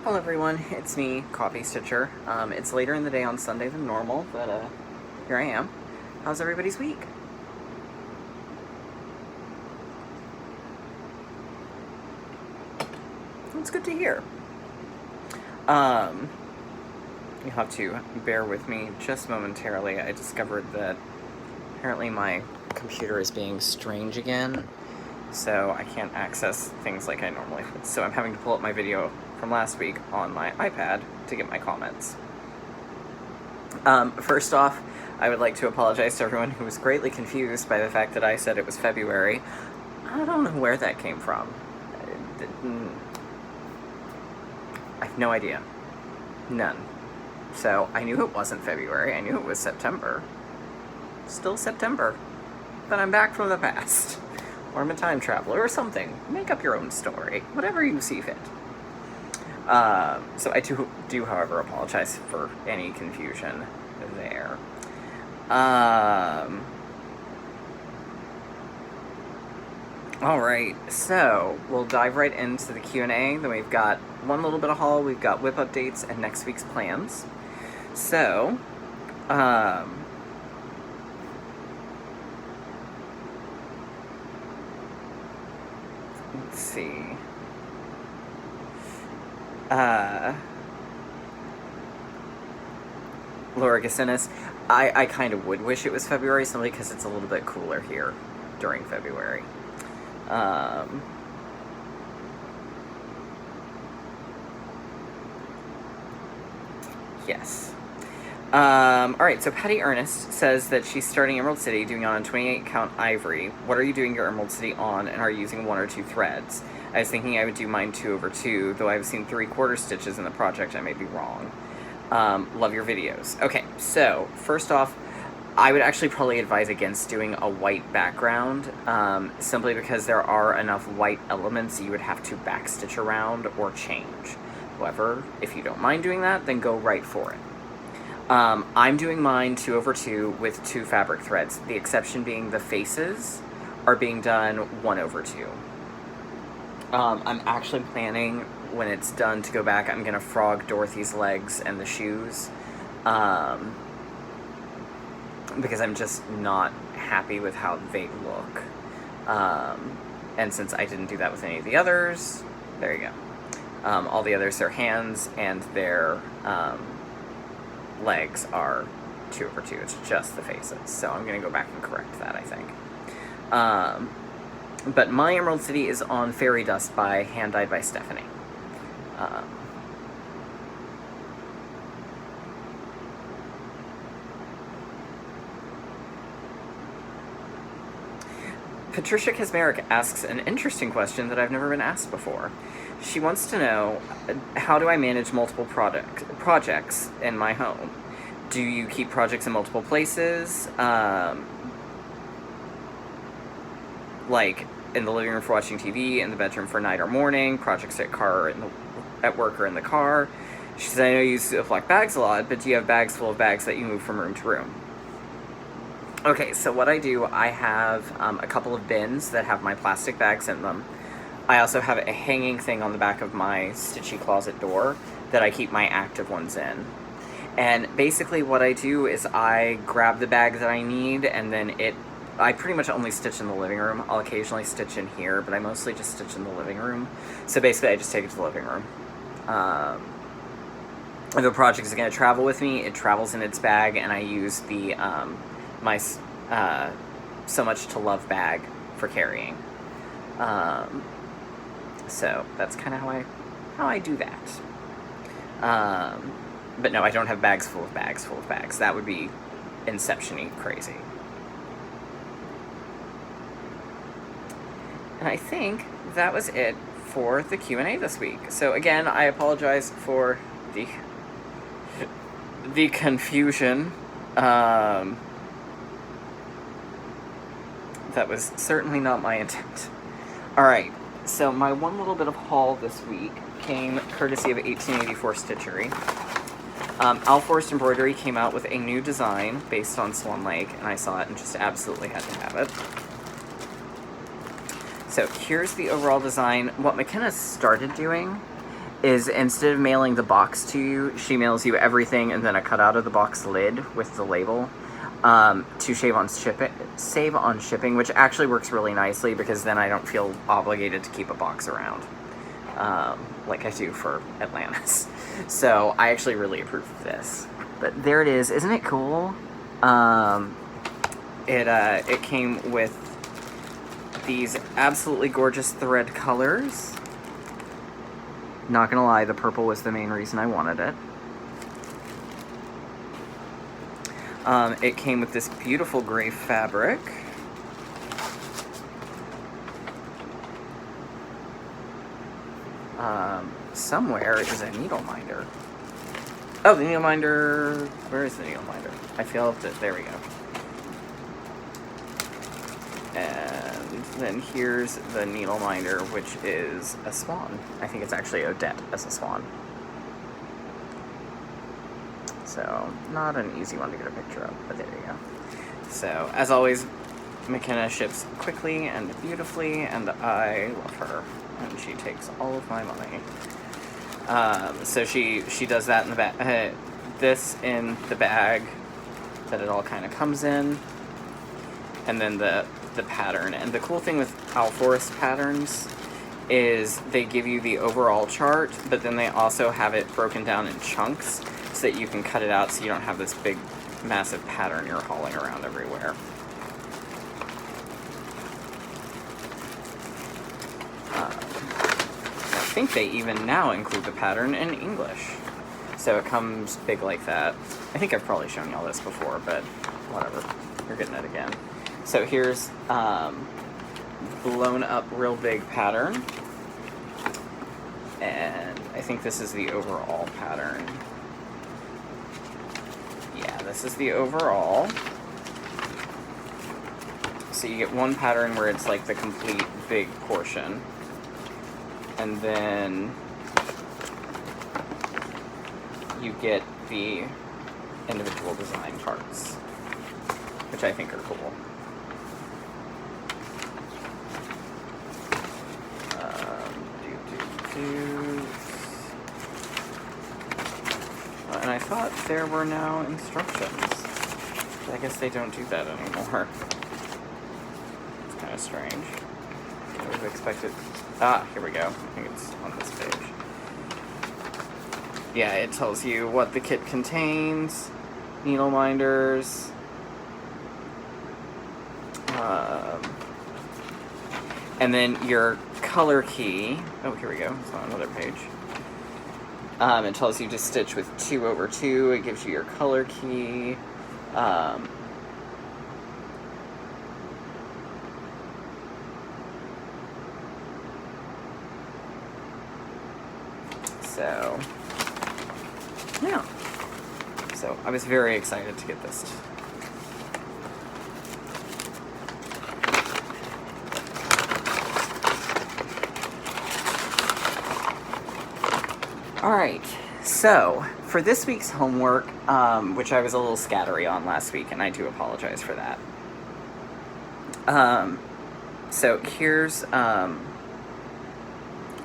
Hello everyone, it's me, Coffee Stitcher. It's later in the day on Sunday than normal, but here I am. How's everybody's week? It's good to hear. You'll have to bear with me just momentarily. I discovered that apparently my computer is being strange again, so I can't access things like I normally would. So I'm having to pull up my video from last week on my iPad to get my comments. First off, I would like to apologize to everyone who was greatly confused by the fact that I said it was February. I don't know where that came from. I have no idea. None. So I knew it wasn't February. I knew it was September. Still September. But I'm back from the past. Or I'm a time traveler or something. Make up your own story. Whatever you see fit. So I do, however, apologize for any confusion there. Alright, so we'll dive right into the Q&A. Then we've got one little bit of haul, we've got whip updates, and next week's plans. So, let's see. Laura Gasinis, I kind of would wish it was February simply because it's a little bit cooler here during February. Yes. Alright, so Patty Ernest says that she's starting Emerald City, doing it on 28 count ivory. What are you doing your Emerald City on, and are you using 1 or 2 threads? I was thinking I would do mine 2/2, though I've seen 3/4 stitches in the project. I may be wrong. Love your videos. Okay, so first off, I would actually probably advise against doing a white background, simply because there are enough white elements you would have to backstitch around or change. However, if you don't mind doing that, then go right for it. I'm doing mine 2/2 with 2 fabric threads, the exception being the faces are being done 1/2. I'm actually planning, when it's done, to go back. I'm going to frog Dorothy's legs and the shoes, because I'm just not happy with how they look. And since I didn't do that with any of the others, there you go. All the others, their hands and their legs are 2/2. It's just the faces. So I'm going to go back and correct that, I think. But my Emerald City is on Fairy Dust by Hand Dyed by Stephanie. Patricia Kasmeric asks an interesting question that I've never been asked before. She wants to know, how do I manage multiple projects in my home? Do you keep projects in multiple places? Like in the living room for watching TV, in the bedroom for night or morning, projects at work or in the car. She says, I know you use Ziploc bags a lot, but do you have bags full of bags that you move from room to room? Okay, so what I do, I have a couple of bins that have my plastic bags in them. I also have a hanging thing on the back of my stitchy closet door that I keep my active ones in. And basically what I do is I grab the bag that I need, and then I pretty much only stitch in the living room. I'll occasionally stitch in here, but I mostly just stitch in the living room. So basically I just take it to the living room. If a project is going to travel with me, it travels in its bag, and I use the my So Much to Love bag for carrying. So that's kind of how I do that. But no, I don't have bags full of bags full of bags. That would be Inception-y crazy. And I think that was it for the Q&A this week. So again, I apologize for the confusion. That was certainly not my intent. Alright, so my one little bit of haul this week came courtesy of 1884 Stitchery. Alforst Embroidery came out with a new design based on Swan Lake, and I saw it and just absolutely had to have it. So here's the overall design. What McKenna started doing is instead of mailing the box to you, she mails you everything and then a cutout of the box lid with the label to save on shipping, which actually works really nicely because then I don't feel obligated to keep a box around like I do for Atlantis. So I actually really approve of this. But there it is. Isn't it cool? It came with these absolutely gorgeous thread colors. Not gonna lie, the purple was the main reason I wanted it. It came with this beautiful gray fabric. Somewhere is a needle minder. Oh, the needle minder. Where is the needle minder? I feel that. There we go. And then here's the needle minder, which is a swan. I think it's actually Odette as a swan. So, not an easy one to get a picture of, but there you go. So, as always, McKenna ships quickly and beautifully, and I love her. And she takes all of my money. So she does that in the bag. This in the bag that it all kind of comes in, and then the pattern. And the cool thing with Alforist patterns is they give you the overall chart, but then they also have it broken down in chunks so that you can cut it out so you don't have this big, massive pattern you're hauling around everywhere. I think they even now include the pattern in English. So it comes big like that. I think I've probably shown y'all this before, but whatever. You're getting it again. So here's blown up real big pattern. And I think this is the overall pattern. Yeah, this is the overall. So you get one pattern where it's like the complete big portion. And then you get the individual design parts, which I think are cool. And I thought there were now instructions, but I guess they don't do that anymore. It's kind of strange. I would have expected. Ah, here we go. I think it's on this page. Yeah, it tells you what the kit contains, needle minders, and then your color key. Oh, here we go. It's on another page. It tells you to stitch with 2/2. It gives you your color key. So, yeah. So, I was very excited to get this. Alright, so, for this week's homework, which I was a little scattery on last week, and I do apologize for that. So, here's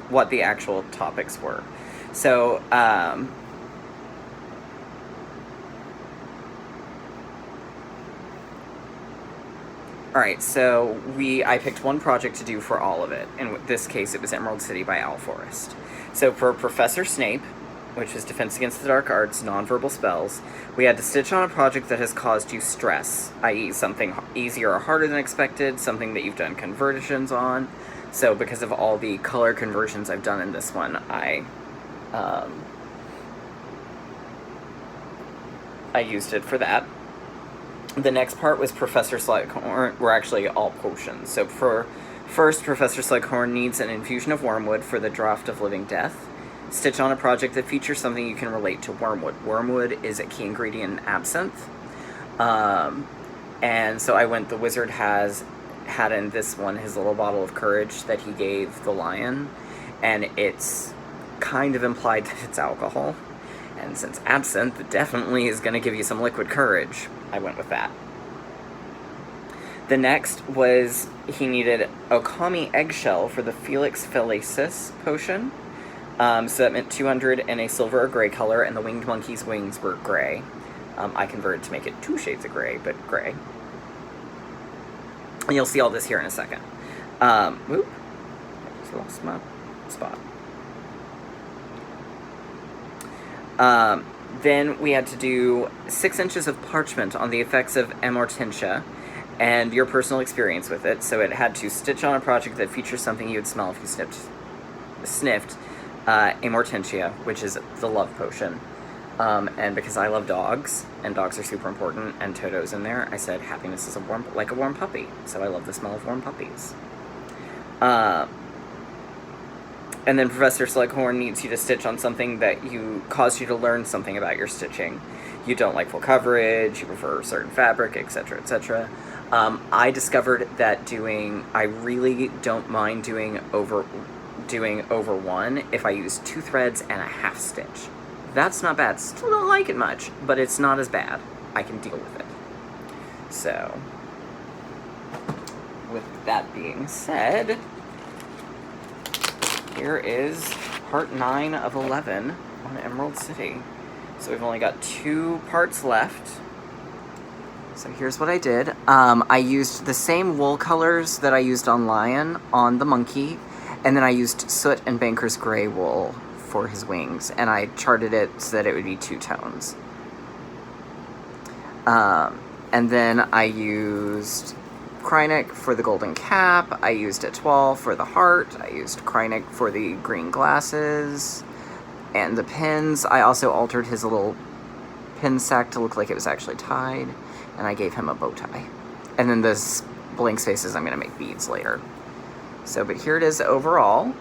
what the actual topics were. So, alright, so I picked one project to do for all of it. In this case, it was Emerald City by Alforist. So for Professor Snape, which is Defense Against the Dark Arts, nonverbal spells, we had to stitch on a project that has caused you stress, i.e. something easier or harder than expected, something that you've done conversions on. So because of all the color conversions I've done in this one, I used it for that. The next part was Professor Slughorn. We're actually all potions. So for first, Professor Slughorn needs an infusion of wormwood for the Draught of Living Death. Stitch on a project that features something you can relate to wormwood. Wormwood is a key ingredient in absinthe. And so the wizard had in this one his little bottle of courage that he gave the lion. And it's kind of implied that it's alcohol. And since absinthe definitely is going to give you some liquid courage, I went with that. The next was he needed Okami eggshell for the Felix Felicis potion. So that meant 200 in a silver or gray color, and the winged monkey's wings were gray. I converted to make it 2 shades of gray, but gray. And you'll see all this here in a second. Whoop. I just lost my spot. Then we had to do 6 inches of parchment on the effects of amortentia and your personal experience with it. So it had to stitch on a project that features something you would smell if you sniffed amortentia, which is the love potion. And because I love dogs, and dogs are super important, and Toto's in there, I said happiness is like a warm puppy. So I love the smell of warm puppies. And then Professor Slughorn needs you to stitch on something that caused you to learn something about your stitching. You don't like full coverage, you prefer a certain fabric, etc., etc. I discovered that I really don't mind doing over one if I use 2 threads and a half stitch. That's not bad. Still don't like it much, but it's not as bad. I can deal with it. So, with that being said, here is part 9 of 11 on Emerald City. So we've only got 2 parts left. So here's what I did. I used the same wool colors that I used on Lion on the monkey, and then I used soot and banker's gray wool for his wings, and I charted it so that it would be 2 tones. And then I used Krynic for the golden cap, I used Etoile for the heart, I used Krynic for the green glasses, and the pins. I also altered his little pin sack to look like it was actually tied, and I gave him a bow tie. And then this blank spaces I'm going to make beads later. So, but here it is overall.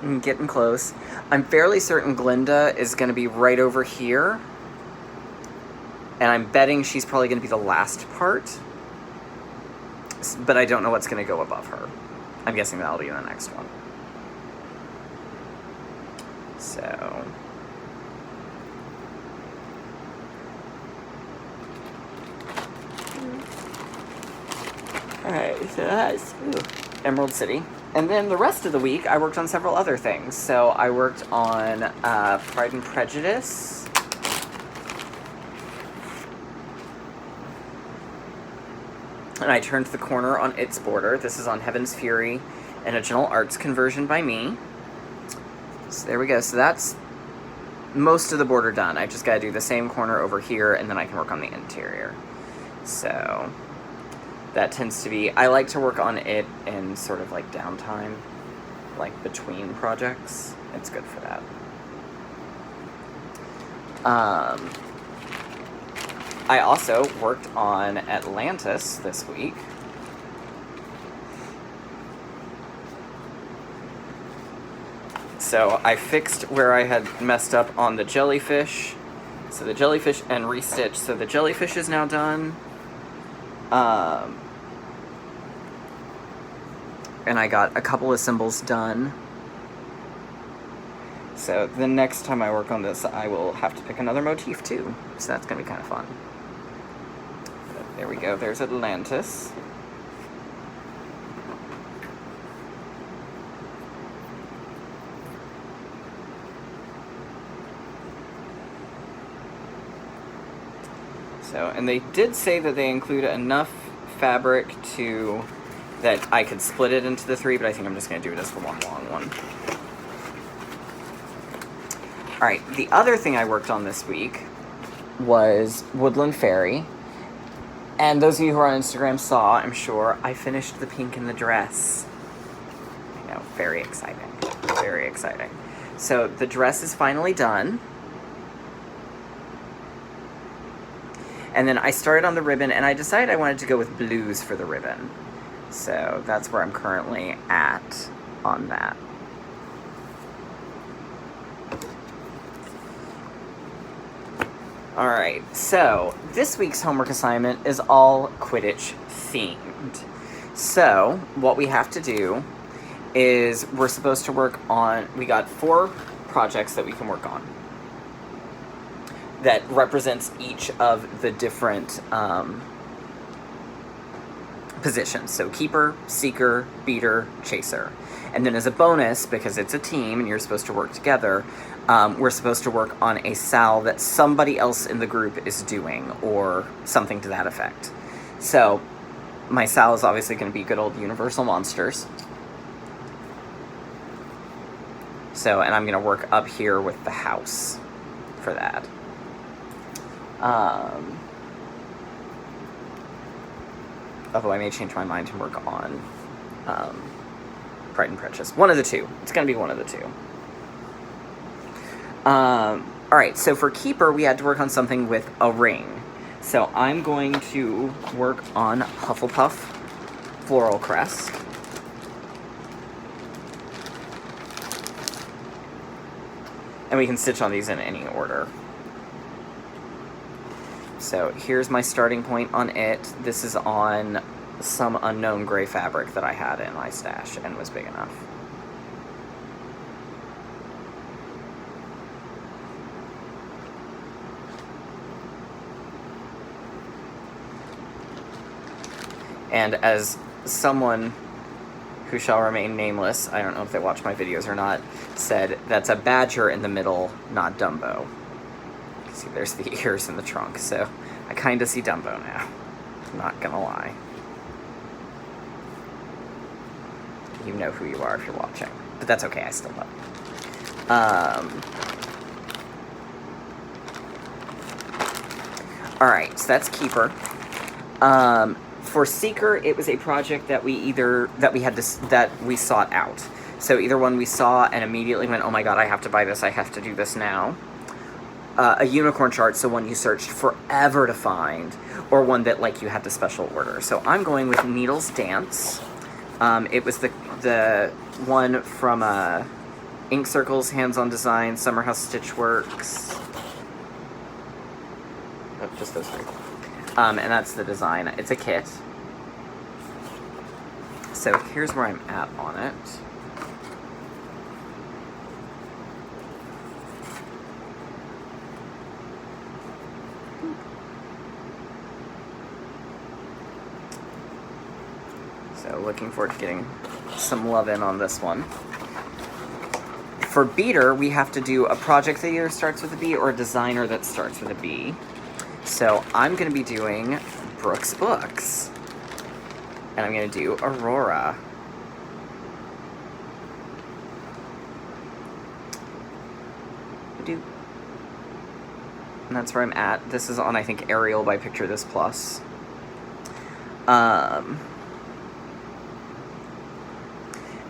I'm getting close. I'm fairly certain Glinda is going to be right over here. And I'm betting she's probably going to be the last part. But I don't know what's going to go above her. I'm guessing that'll be in the next one. So... Alright, so that's Emerald City. And then the rest of the week, I worked on several other things. So I worked on Pride and Prejudice. And I turned the corner on its border. This is on Heaven's Fury, an original arts conversion by me. So there we go. So that's most of the border done. I just got to do the same corner over here, and then I can work on the interior. So... that tends to be... I like to work on it in sort of like downtime, like between projects. It's good for that. I also worked on Atlantis this week. So I fixed where I had messed up on the jellyfish. So the jellyfish and restitched. So the jellyfish is now done. And I got a couple of symbols done. So the next time I work on this, I will have to pick another motif too. So that's going to be kind of fun. But there we go. There's Atlantis. So, and they did say that they include enough fabric that I could split it into the 3, but I think I'm just going to do it as one long one. Alright, the other thing I worked on this week was Woodland Fairy. And those of you who are on Instagram saw, I'm sure, I finished the pink in the dress. I know, very exciting. Very exciting. So the dress is finally done. And then I started on the ribbon, and I decided I wanted to go with blues for the ribbon. So that's where I'm currently at on that. Alright, so this week's homework assignment is all Quidditch themed. So what we have to do is we're supposed to work on, we got 4 projects that we can work on that represents each of the different positions. So keeper, seeker, beater, chaser. And then as a bonus, because it's a team and you're supposed to work together, we're supposed to work on a sal that somebody else in the group is doing, or something to that effect. So my sal is obviously going to be good old Universal Monsters. So, and I'm going to work up here with the house for that. Although I may change my mind and work on Pride and Prejudice. One of the two. It's going to be one of the two. Alright, so for Keeper, we had to work on something with a ring. So I'm going to work on Hufflepuff Floral Crest. And we can stitch on these in any order. So here's my starting point on it. This is on some unknown gray fabric that I had in my stash and was big enough. And as someone who shall remain nameless, I don't know if they watch my videos or not, said, that's a badger in the middle, not Dumbo. See, there's the ears in the trunk, so I kind of see Dumbo now. Not gonna lie. You know who you are if you're watching. But that's okay, I still love Alright, so that's Keeper. For Seeker, it was a project that we sought out. So either one we saw and immediately went, oh my god, I have to buy this, I have to do this now. A unicorn chart, so one you searched forever to find, or one that like you had to special order. So I'm going with Needles Dance. It was the one from Ink Circles, Hands-On Design, Summerhouse Stitchworks. Oh, just those three. And that's the design. It's a kit. So here's where I'm at on it. So looking forward to getting some love in on this one. For Beater, we have to do a project that either starts with a B or a designer that starts with a B. So I'm going to be doing Brooks Books. And I'm going to do Aurora. And that's where I'm at. This is on, I think, Ariel by Picture This Plus. And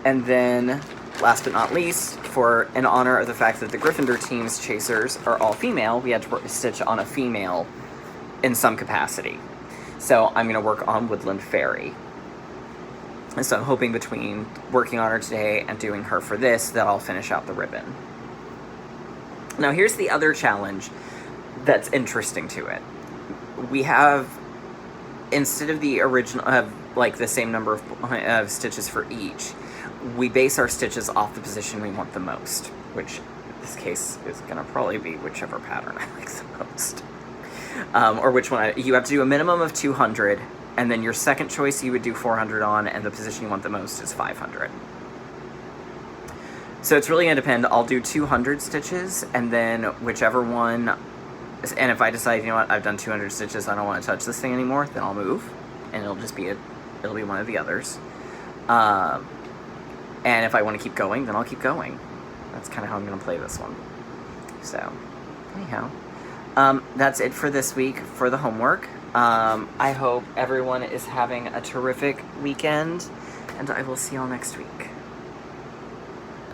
then, last but not least, in honor of the fact that the Gryffindor team's chasers are all female, we had to stitch on a female in some capacity. So I'm going to work on Woodland Fairy. And so I'm hoping between working on her today and doing her for this, that I'll finish out the ribbon. Now here's the other challenge that's interesting to it. We have, instead of the original, like the same number of stitches for each, we base our stitches off the position we want the most, which in this case is going to probably be whichever pattern I like the most. Or which one, you have to do a minimum of 200, and then your second choice you would do 400 on, and the position you want the most is 500. So it's really going to depend. I'll do 200 stitches, and then whichever one, and if I decide, you know what, I've done 200 stitches, I don't want to touch this thing anymore, then I'll move, and it'll just be it'll be one of the others. And if I want to keep going, then I'll keep going. That's kind of how I'm going to play this one. So, anyhow, that's it for this week for the homework. I hope everyone is having a terrific weekend, and I will see y'all next week.